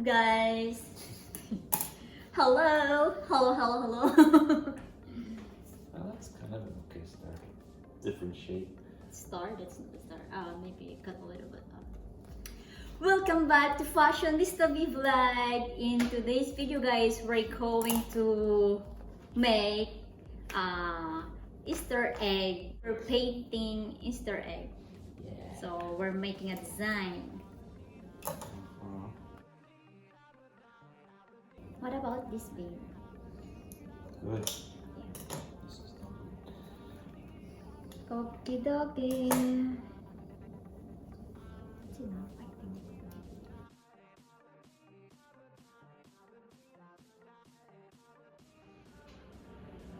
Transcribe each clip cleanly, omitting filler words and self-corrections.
guys. Hello. Oh, that's kind of an okay start. Different shape. Star, that's not a star. Maybe cut a little bit up. Welcome back to Fashionista B Vlog. In today's video, guys, we're going to make Easter egg. We're painting Easter egg. Yeah. So we're making a design. What about this baby? Good. Okie dokie.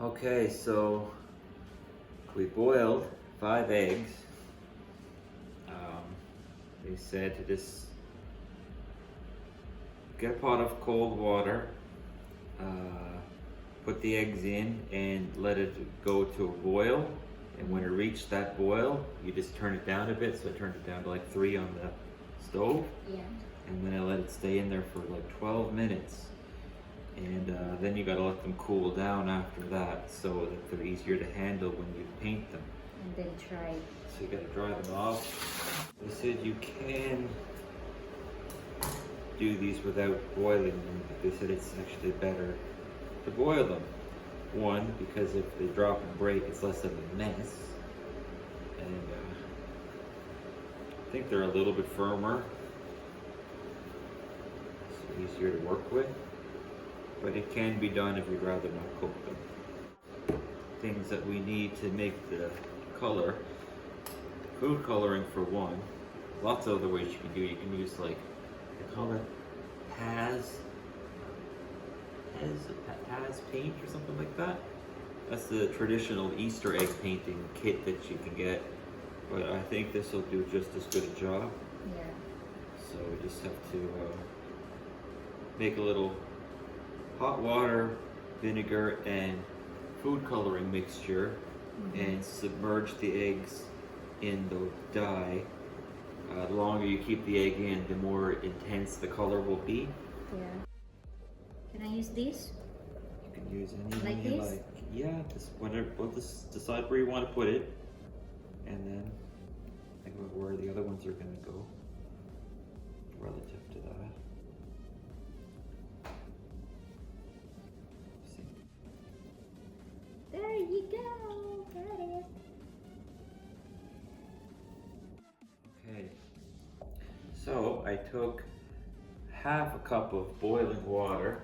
Okay, so we boiled 5 eggs. They said to just get a pot of cold water, put the eggs in and let it go to a boil. And when it reached that boil, you just turn it down a bit. So I turned it down to like 3 on the stove. Yeah. And then I let it stay in there for like 12 minutes. And then you gotta let them cool down after that so that they're easier to handle when you paint them. And then try. So you gotta dry them off. They said you can do these without boiling them, but they said it's actually better to boil them. One, because if they drop and break, it's less of a mess. And I think they're a little bit firmer. So easier to work with. But it can be done if you'd rather not cook them. Things that we need to make the color. Food coloring for one. Lots of other ways you can do it. You can use like, they call it Paz paint or something like that. That's the traditional Easter egg painting kit that you can get. But I think this will do just as good a job. Yeah. So we just have to make a little hot water, vinegar, and food coloring mixture, and submerge the eggs in the dye. The longer you keep the egg in, the more intense the color will be. Yeah. Can I use this? You can use any Like one you this? like. Yeah, just whatever. We'll just decide where you want to put it, and then think about where the other ones are going to go relative to that. See? There you go. Got it. Okay, so I took half a cup of boiling water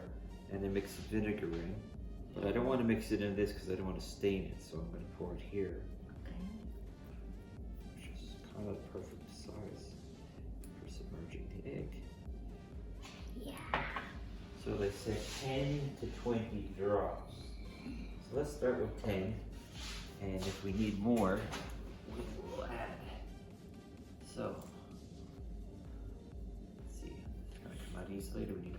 and then mixed vinegar in, but I don't want to mix it in this because I don't want to stain it, so I'm going to pour it here. Okay. Which is kind of the perfect size for submerging the egg. Yeah. So they said 10 to 20 drops. So let's start with 10, and if we need more, we will add. So, let's see, it's gonna come out easily. Do we need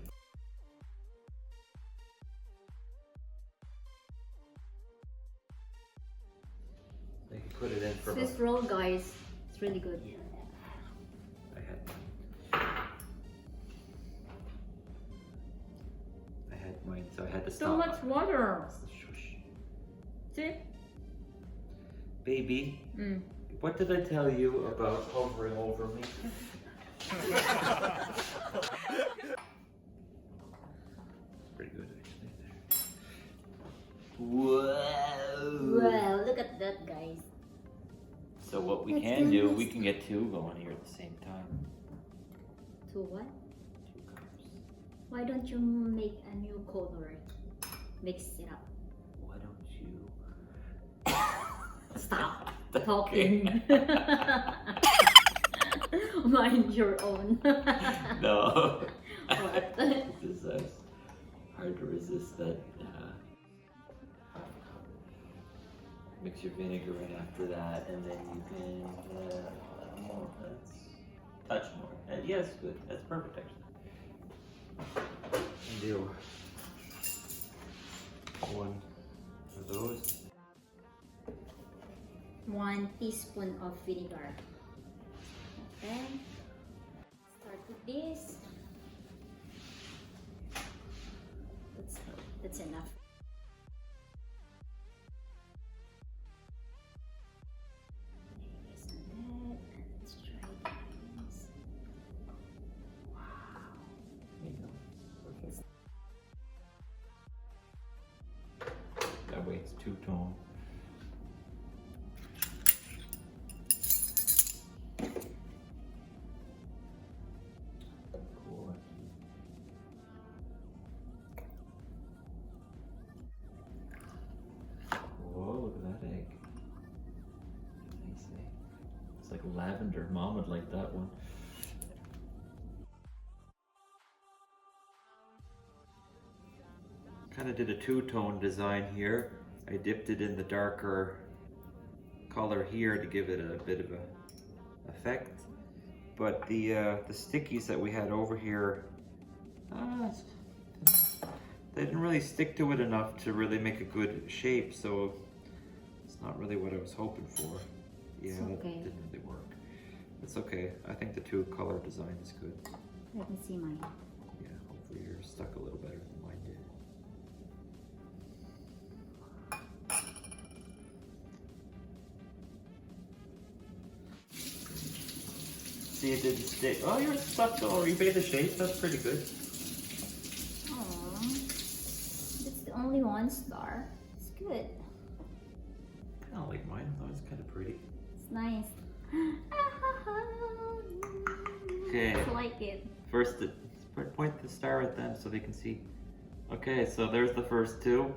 I can put it in for Swiss roll, guys. It's really good. I had mine, so I had to stop. So much water. Shush. See? Baby, Mm. what did I tell you about hovering over me? Pretty good, actually. Whoa! Wow, look at that, guys. So what we Let's can do do, this. we can get 2 going here at the same time. To what? 2 cups. Why don't you make a new color? Mix it up. Why don't you? Stop talking. Mind your own. No. What? This is hard to resist that. Mix your vinegar in after that, and then you can more. That's touch more. Yes, good. That's perfect, actually. And do 1 of those. 1 teaspoon of vinegar. Okay. Start with this. That's enough. Let's try this. There you go. Perfect. That way it's two-tone. Cool. Whoa, look at that egg. Nice egg. It's like lavender. Mom would like that one. Kind of did a two-tone design here. I dipped it in the darker color here to give it a bit of a effect. But the stickies that we had over here, they didn't really stick to it enough to really make a good shape. So it's not really what I was hoping for. Yeah, It's that okay. didn't really work. It's okay. I think the two-color design is good. Let me see mine. Yeah, hopefully yours stuck a little better than mine did. See, it didn't stick. Oh, yours stuck though. You made the shape. That's pretty good. Aww. That's the only one star. It's good. I don't like mine. That was kind of pretty. It's nice. Okay. I like it. First, point the star at them so they can see. Okay, so there's the first two.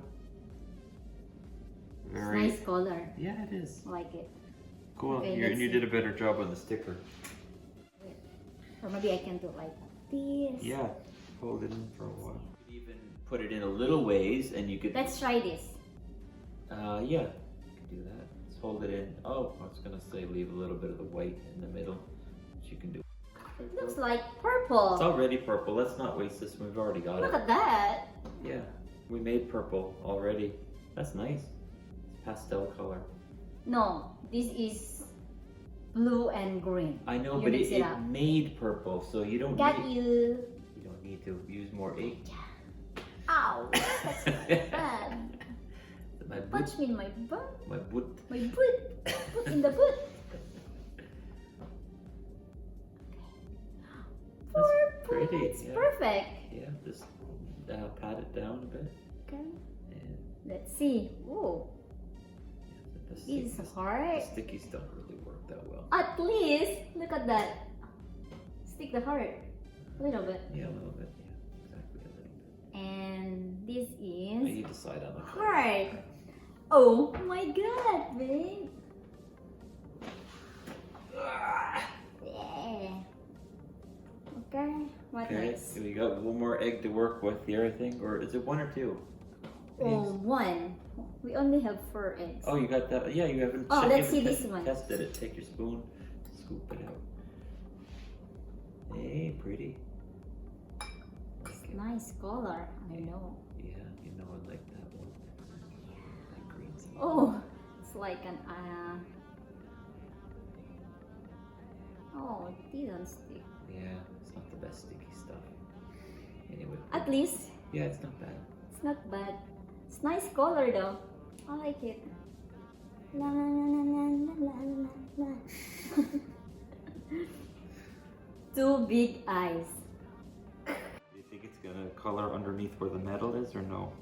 It's Very. nice color. Yeah, it is. I like it. Cool. Okay, And let's you see. did a better job on the sticker. Or maybe I can do like this. Yeah. Hold it in for a while. You could even put it in a little ways, and you could. Let's try this. Yeah, you can do that. Just hold it in. Oh, I was gonna say leave a little bit of the white in the middle, which you can do. It looks like It's purple. already purple. Let's not waste this one. We've already got Look it. at that. Yeah, we made purple already. That's nice. It's pastel color. No, this is blue and green. I know, You but mix it it up. made purple, so you don't Got need. you. You don't need to use more ink. Ow, that's bad. My boot. Punch me in my butt. My boot. My boot. Put in the boot. That's Purple. pretty, It's yeah. perfect. Yeah, just pat it down a bit. Okay. And Let's see. Ooh, the this stickies, is hard. the stickies don't really work that well. At least, look at that. Stick the heart. A little bit. Yeah, a little bit. Yeah, exactly a little bit. And this Now is you decide on the color. heart. Oh my god, babe. Yeah. Okay, what Okay, next? so we got one more egg to work with here, I think, or is it one or two? Oh, one. We only have 4 eggs. Oh, you got that? Yeah, you haven't. Oh, you let's see haven't this one. Tested it. Take your spoon, scoop it out. Hey, pretty. Like it. Nice color. I know. Yeah, you know I like that one. That green stuff. Oh, it's like an oh, it didn't stick. Yeah, it's not the best sticky stuff. Anyway. At least Yeah, it's not bad. it's not bad. It's nice color though. I like it. La la la la la la la la. Two big eyes. Do you think it's gonna color underneath where the metal is, or no?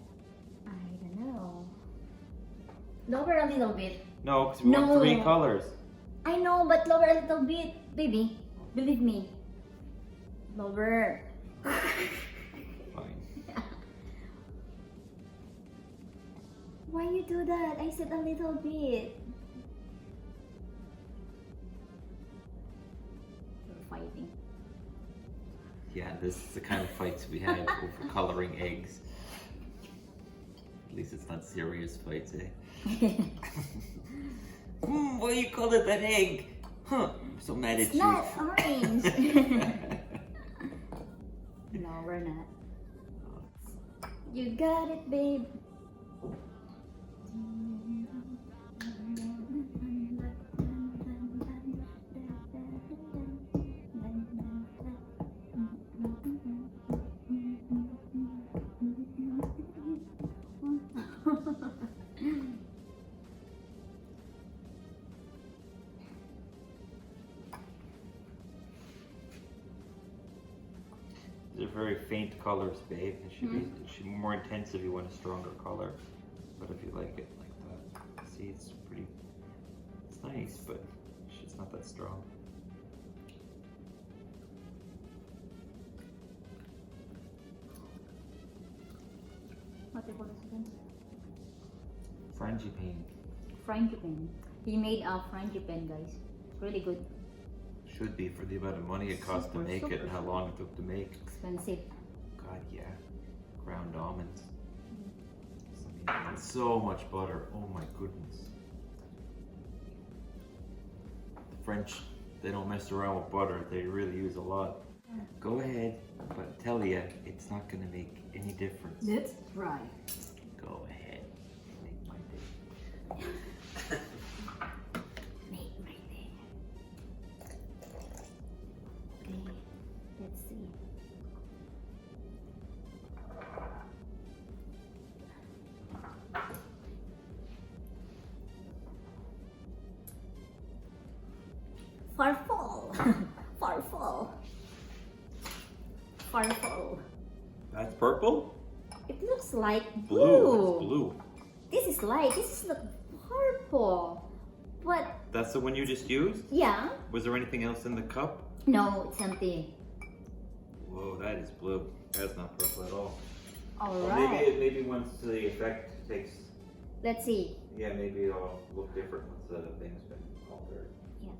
I don't know. Lower a little bit. No, because we want No. 3 colors. I know, but lower a little bit, baby. Believe me. Lower. Fine. Why you do that? I said a little bit. We're fighting. Yeah, this is the kind of fights we have over coloring eggs. At least it's not serious fights, eh? Why you call it that egg? Huh? I'm so mad at It's you. not orange. No, we're not. You got it, babe. faint colors, babe. It should be more intense if you want a stronger color. But if you like it like that, see, it's pretty. It's nice, but it's not that strong. What do you call this again? Frangipane. Frangipane. He made a frangipane, guys. Really good. Should be for the amount of money it cost to make it and how long it took to make. Expensive. God, yeah. Ground almonds. And so much butter. Oh my goodness. The French, they don't mess around with butter. They really use a lot. Go ahead, but I tell you, it's not going to make any difference. Let's try. Go ahead. Make my day. Make my day. Okay, let's see. Farfall. Farfall. Farfall. That's purple? It looks like Blue. It's blue. This is light. This is like purple. But That's the one you just used? yeah, Was there anything else in the cup? no, it's empty. Whoa, that is blue. That's not purple at all. All Well, right. maybe once the effect takes, Let's see. yeah, maybe it'll look different once the thing's been altered. Yeah.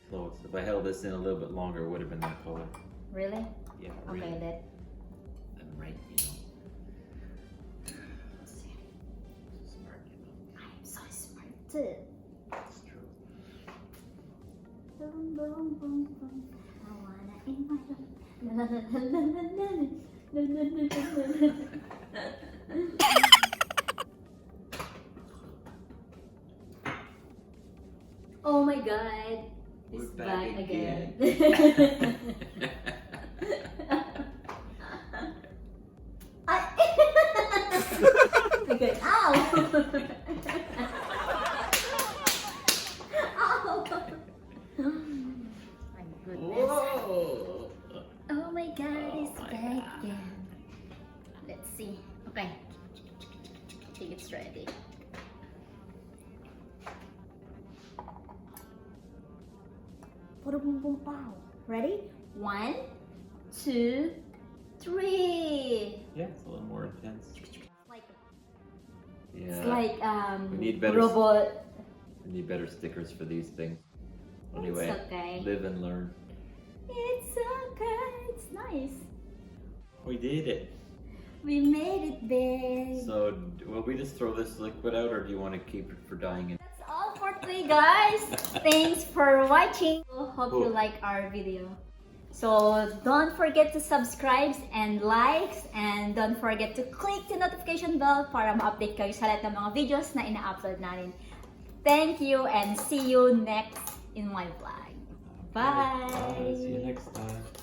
Close. If I held this in a little bit longer, it would have been that color. Really? Yeah, Okay, really. I'm right, you know. let's see. Smart, you know. I'm so smart too. It's true. Boom, boom, boom, boom. I wanna in my room. La, la, la, la, la, la, la, la, la, la, la. Oh my god. We're It's back back again. Okay, ow! Ow! My goodness. Whoa! Oh my god, it's my back God. again. Let's see. Okay. Okay, it's ready. Boom, boom, pow. Ready? 1, 2, 3. Yeah, it's a little more intense. Like, Yeah. it's like We need better robot. We need better stickers for these things. Anyway, It's okay. live and learn. It's okay. It's nice. We did it. We made it big. So, will we just throw this liquid out, or do you want to keep it for dyeing it? That's all for today, guys. Thanks for watching. Hope you Cool. like our video. So don't forget to subscribe and likes, and don't forget to click the notification bell para ma-update kayo sa lahat ng mga videos na ina-upload natin. Thank you and see you next in my vlog. Bye! See you next time.